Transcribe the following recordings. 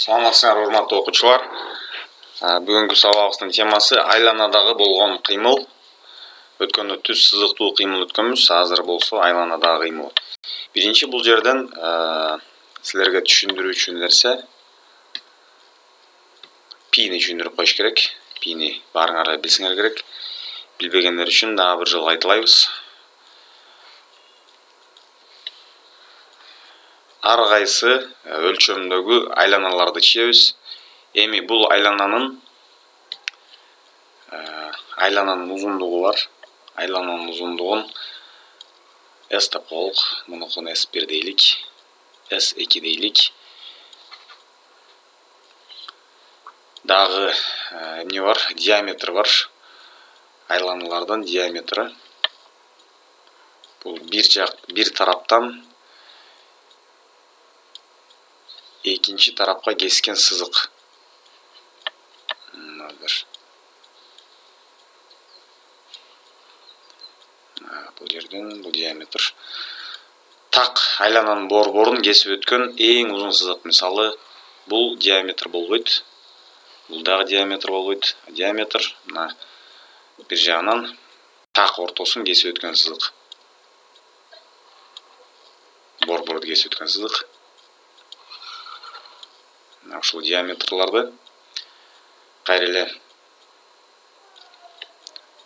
Саламатсыздар, урматтуу окуучулар. Бүгүнкү сабагыбыздын темасы айланадагы болгон кыймыл. Өткөндө түз сызыктуу кыймыл өткөнбүз, азыр болсо айланадагы кыймыл. Биринчи бул жерден силерге түшүндүрүүчү нерсе пини түшүндүрүп коюш керек. Пини баарыңар да билсеңер керек. Билбегендер үчүн дагы бир жолу айтылайбыз. Ар кайсы өлчөмдөгү айланаларды чийебиз. Эми бул айлананын узундугу бар. Айлананын узундугун S деп коелук. Мунукун S1 дейлик, S2 дейлик. Дагы эмне бар? Диаметр бар. Айланалардын диаметри. Бул бир тараптан экинчи тарапка кескен сызык. Бул жерден бул диаметр. Так айлананын борборун кесип өткөн эң узун сызык. Мисалы, бул диаметр болбойт. Бул дагы диаметр болбойт. Диаметр мына бир жагынан так ортосун кесип өткөн сызык. Борборду кесип өткөн сызык. Мына ушул диаметрларды кайра эле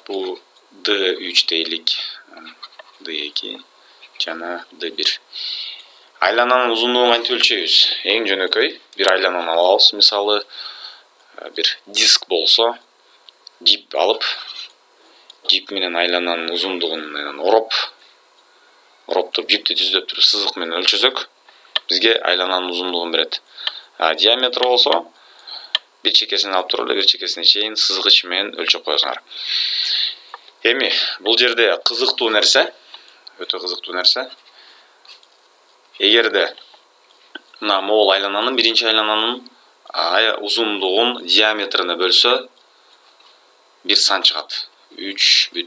бул D3 дейлик, D2 жана D1. Айлананын узундугун кантип өлчөйбүз? Эң жөнөкөй бир айлананы алабыз. Мисалы, бир диск болсо, жип алып, жип менен айлананын узундугун менен ороп жипти түздөп туруп сызык менен өлчөсөк, бизге айлананын узундугун берет. Диаметр болсо, бир чекесин алып туруп эле бир чекесине чейин сызык ичи менен өлчөп коесуңар. Эми бул жерде кызыктуу нерсе, өтө кызыктуу нерсе. Эгерде мына могул айлананын, биринчи айлананын узундугун диаметрине бөлсө, бир сан чыгат. 3,14.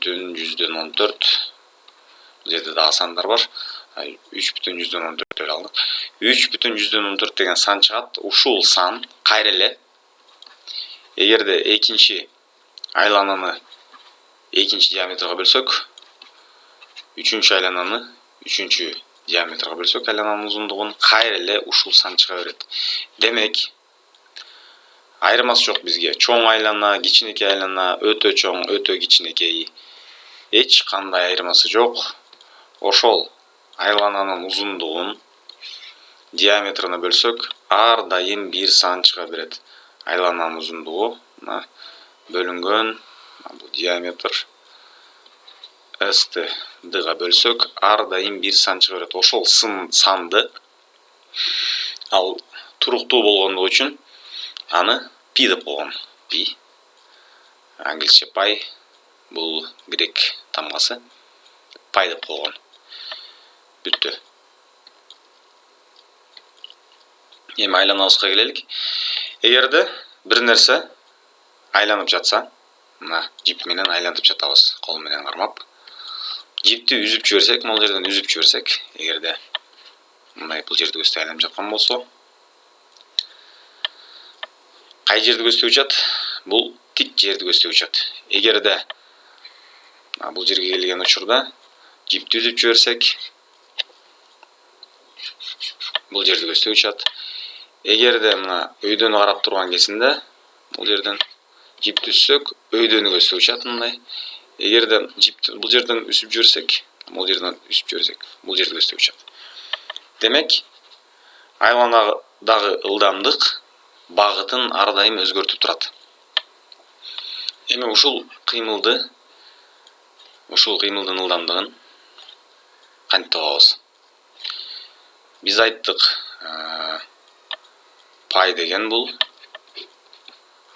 Бул жерде дагы сандар бар. 3,14 деп алдык. 3,14 деген сан чыгат. Ушул сан кайра эле эгерде экинчи айлананы экинчи диаметрге бөлсөк, үчүнчү айлананы үчүнчү диаметрге бөлсөк, айлананын узундугун кайра эле ушул сан чыга берет. Демек, айырмасы жок бизге. Чоң айлана, кичинекей айлана, өтө чоң, өтө кичинекей. Эч кандай айырмасы жок. Ошол айлананын узундугун диаметрине бөлсөк, ар дайым бир сан чыга берет. Айлананын узундугу мына бөлүнгөн, бул диаметр S-ті D-га бөлсөк, ар дайым бир сан чыга берет. Ошол санды ал туруктуу болгондугу үчүн аны пи деп койгон. Пи. Англисче пай. Бул грек тамгасы. Пай деп койгон. Бүттү. Эми айланабызга келелик. Эгерде бир нерсе айланып жатса, мына жип менен айлантып жатабыз, кол менен кармап. Жипти үзүп жиберсек, могул жерден үзүп жиберсек, эгерде мындай бул жерди көздөй айланып жаткан болсо, кай жерди көздөй учат? Бул тик жерди көздөй учат. Эгерде бул жерге келген учурда жипти үзүп жиберсек, бул жерди көздөй учат. Эгерде мына өйдөнү карап турган кезинде бул жерден жипти үзсөк, өйдөнү көздөй учат мындай. Эгерде жипти бул жерден үзүп жиберсек, бул жерден үзүп жиберсек, бул жерди көздөй учат. Демек, айланадагы ылдамдык багытын ар дайым өзгөртүп турат. Эми ушул кыймылдын ылдамдыгын кантип табабыз? Биз айттык, пай деген бул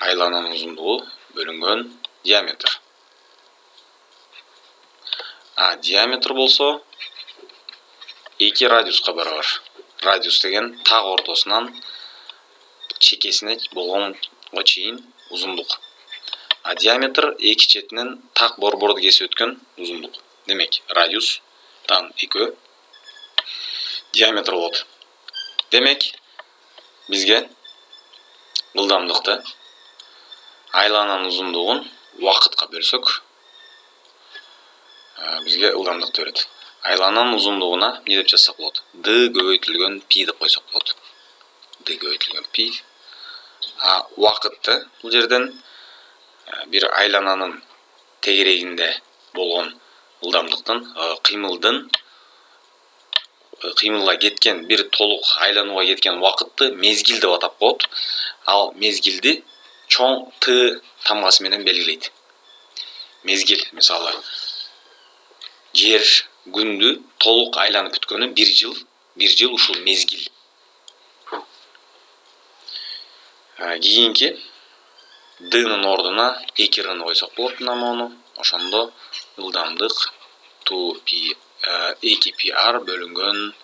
айлананын узундугу бөлүнгөн диаметр. Диаметр болсо 2 радиуска барабар. Радиус деген так ортосунан чекесине болгонго чейин узундук. Диаметр эки четинен так борборду кесип өткөн узундук. Демек, радиустан 2 диаметр болот. Демек, бизге ылдамдыкты айлананын узундугун убакытка бөлсөк, бизге ылдамдыкты берет. Айлананын узундугуна эмне деп жазсак болот? D көбөйтүлгөн пи деп койсок болот. D көбөйтүлгөн пи. Убакытты бул жерден бир айлананын тегерегинде болгон ылдамдыктын, кыймылга кеткен, бир толук айланууга кеткен убакытты мезгил деп атап коет. Ал мезгилди чоң Т тамгасы менен белгилейт. Мезгил, мисалы, жер күндү толук айланып бүткөнү 1 жыл, 1 жыл ушул мезгил. Кийинки Д'нын ордуна 2 рны койсок болот муну. Ошондо ылдамдык 2πr бөлүнгөн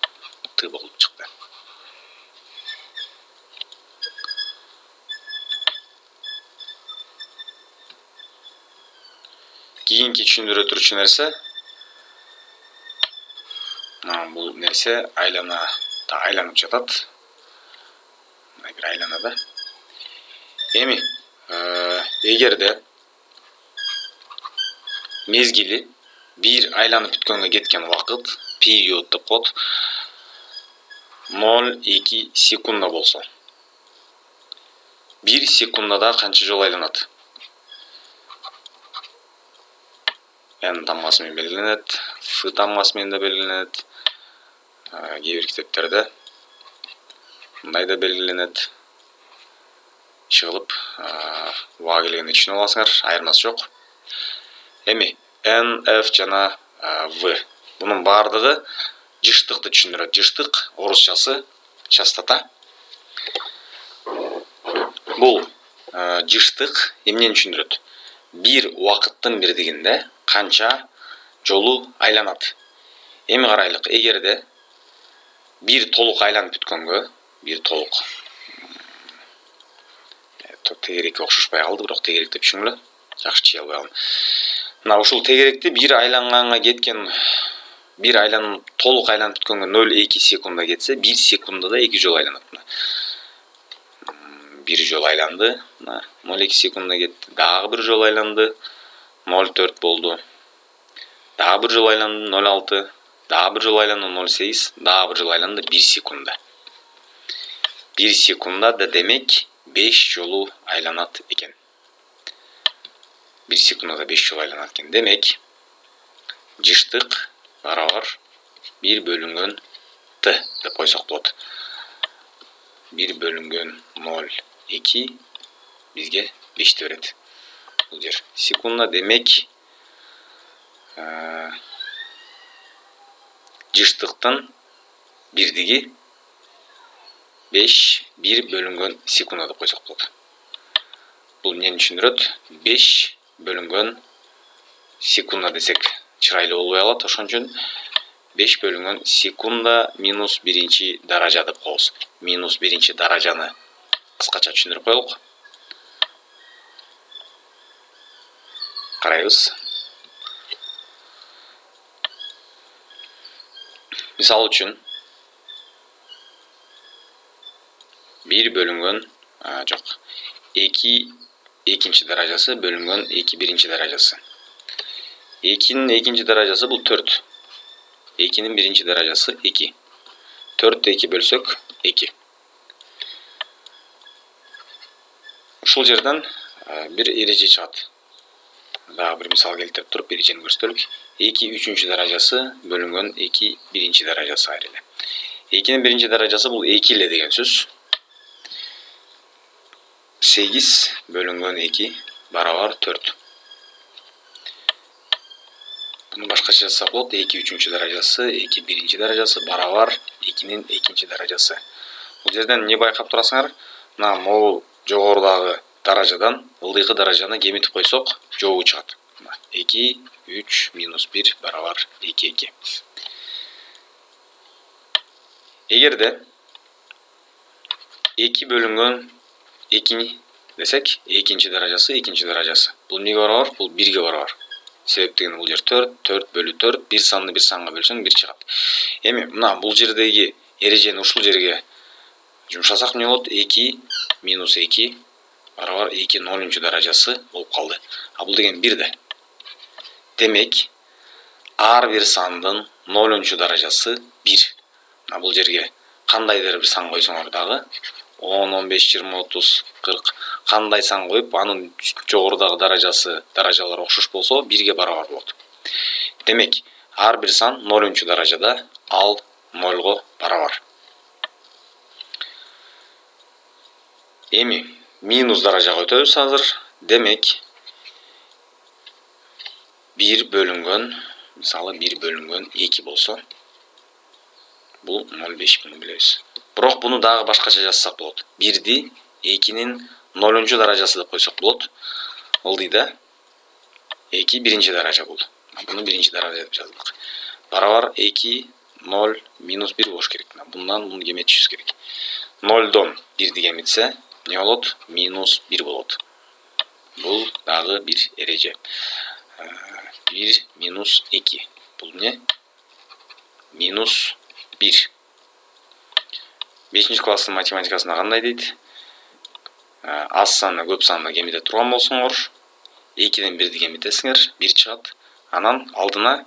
Т болуп чыкты. Кийинки түшүндүрө турчу нерсе, бул нерсе айланып жатат. Бир айланада. Эми эгерде мезгили бир айланып бүткөнгө кеткен убакыт период деп коет 0,2 секунда болсо, 1 секундада канча жолу айланат? N тамгасы менен белгиленет, F тамгасы менен да белгиленет. Кээ бир китептерде мындай да белгиленет. Чыгылып, уга келгенде түшүнүп аласыңар, айырмасы жок. Эми N, F жана V. Бунун бардыгы жыштыкты түшүндүрөт. Жыштык орусчасы частота. Бул жыштык эмнени түшүндүрөт? Бир убакыттын бирдигинде канча жолу айланат. Эми карайлык, эгерде бир толук айланып бүткөнгө, бир толук тегерекке окшошпой калды, бирок тегерек деп түшүнгүлө. Жакшы чыя албай калдым. Мына ушул тегеректи бир айланганга кеткен, бир айланып толук айланып бүткөнгө 0,2 секунда кетсе, 1 секундада 2 жолу айланат. Бир жолу айланды, 0,2 секунда кетти, дагы бир жолу айланды, 0,4 болду. Дагы бир жолу айланды, 0,6, дагы бир жолу айланды, 0,8, дагы бир жолу айланды, 1 секунда. 1 секундада демек 5 жолу айланат экен. 1 секундада 5 жолу айланат экен. Демек, жыштык барабар 1 бөлүнгөн Т деп койсок болот. 1 бөлүнгөн 0,2 бизге 5 берет. Бул жер секунда, демек жыштыктын бирдиги 5, 1 бөлүнгөн секунда деп койсок болот. Бул эмнени түшүндүрөт? 5 бөлүнгөн секунда десек чырайлуу болбой калат. Ошон үчүн 5 бөлүнгөн секунда минус 1 даража деп коебуз. Минус 1 даражаны кыскача түшүндүрүп коелук. Карайбыз. Мисал үчүн 1 бөлүнгөн 2 экинчи даражасы бөлүнгөн 2 биринчи даражасы. 2-нин экинчи даражасы бул 4. 2-нин биринчи даражасы 2. 4-тө 2 бөлсөк 2. Ушул жерден бир эреже чыгат. Дагы бир мисал келтирип туруп эрежени көрсөтөлүк. 2 үчүнчү даражасы бөлүнгөн 2 биринчи даражасы ар эле. 2-нин биринчи даражасы бул 2 эле деген сөз. 8 бөлүнгөн 2 барабар 4. Буну башкача жазсак болот. 2 үчүнчү даражасы, 2 биринчи даражасы барабар 2-нин экинчи даражасы. Бул жерден эмне байкап турасыңар? Мына могул жогорудагы даражадан ылдыйкы даражаны кемитип койсок, жообу чыгат. 2, 3, минус 1 барабар 2, 2. Эгерде 2 бөлүнгөн 2 десек, экинчи даражасы, экинчи даражасы. Бул эмнеге барабар? Бул 1ге барабар. Себеп деген бул жер 4, 4 бөлү 4, бир санды бир санга бөлсөң 1 чыгат. Эми мына бул жердеги эрежени ушул жерге жумшасак эмне болот? 2 минус 2 барабар 2 0 даражасы болуп калды. А бул деген 1 да. Демек, ар бир сандын 0 даражасы 1. Бул жерге кандайдыр бир сан койсоңор дагы 10, 15, 20, 30, 40 кандай сан коюп, анын жогорудагы даражалар окшош болсо 1ге барабар болот. Демек, ар бир сан 0 даражада, ал 0го барабар. Эми минус даражага өтөбүз азыр. Демек, 1 бөлүнгөн, мисалы 1 бөлүнгөн 2 болсо, бул 0,5 буну билебиз. Бирок буну дагы башкача жазсак болот. 1ди 2нин 0 даражасы деп койсок болот. Ылдый да 2 биринчи даража болду. Буну биринчи даража деп жаздык. Барабар 2 0 минус 1 болуш керек. Bundan bunu gemetişimiz gerek. 0'dan 1'di gemitse ne olur? Minus 1 olur. Bu dağı bir erece. 1 minus 2. Bu ne? Minus 1. 5. klassın matematikasına qanday deydi? Az sanla көп sanla gemide turgan bolsoңор, 2'den 1'di gemitesиңер, 1 чыгат. Анан алдына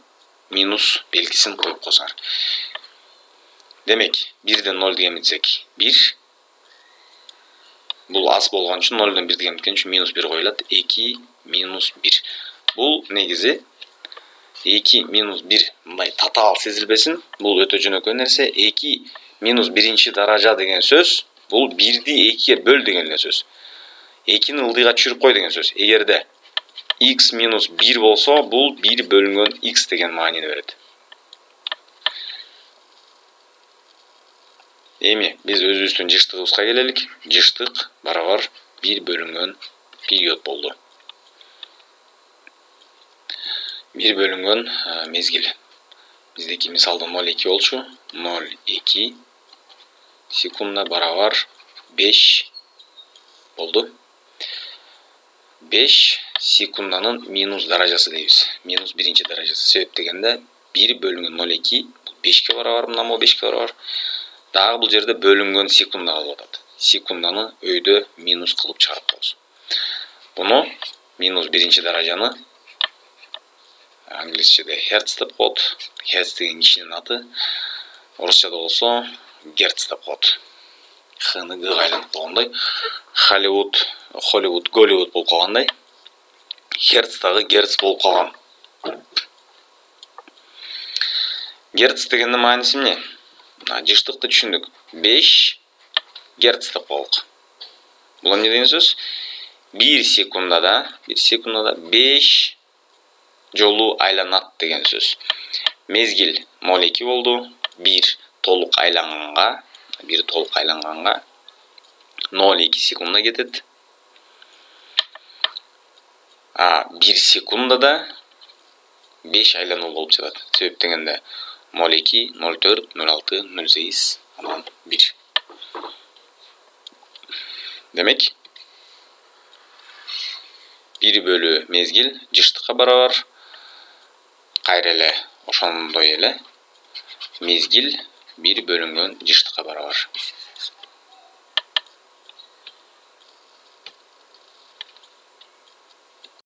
минус белгисин коюп койсоңор. Демек, 1'ден 0'ды gemitсек 1. Бул аз болгон үчүн 0'дан 1'ди gemitкен үчүн минус 1 коюлат. 2 минус 1. Бул негизи 2 минус 1 мындай татаал сезилбесин. Бул өтө жөнөкөй нерсе. 2 минус 1 даража деген сөз, бул 1'ди 2'ye бөл деген сөз. 2'ni ылдыйга түшүрүп кой деген сөз. Эгерде x минус 1 болсо, бул 1 бөлүнгөн x деген маанини берет. Эми биз өзүбүздүн жыштыгыбызга келелик. Жыштык барабар 1 бөлүнгөн период болду. 1 бөлүнгөн мезгил. Биздеки мисалда 0,2 болчу. 0,2 секунда барабар 5 болду. 5 секунданын минус даражасы дейбиз. Минус 1 даражасы. Себеп дегенде 1 бөлүнгөн 0,2 5ке барабар, мына 5ке барабар. Дагы бул жерде бөлүнгөн секунда калып атат. Секунданы өйдө минус кылып чыгарып коебуз. Буну минус 1 даражаны англисчеде hertz деп коет. Hertz деген кишинин аты. Орусчада болсо герц деп коет. Хны гга айланып калгандай. Голливуд, Голливуд болуп калгандай. Hertz дагы герц болуп калган. Герц дегендин мааниси эмне? Жыштыкты түшүндүк. 5 герц деп коелук. Бул эмне деген сөз? 1 секундада 5 жолу айланат деген сөз. Мезгил 0,2 болду. 1 толук айланганга 0,2 секунда кетет. 1 секундада 5 айлануу болуп жатат. Себеп дегенде 0,2, 0,4, 0,6, 0,8, анан 1. Демек, 1 бөлү мезгил жыштыкка барабар. Кайра эле ошондой эле мезгил 1 бөлүнгөн жыштыкка барабар.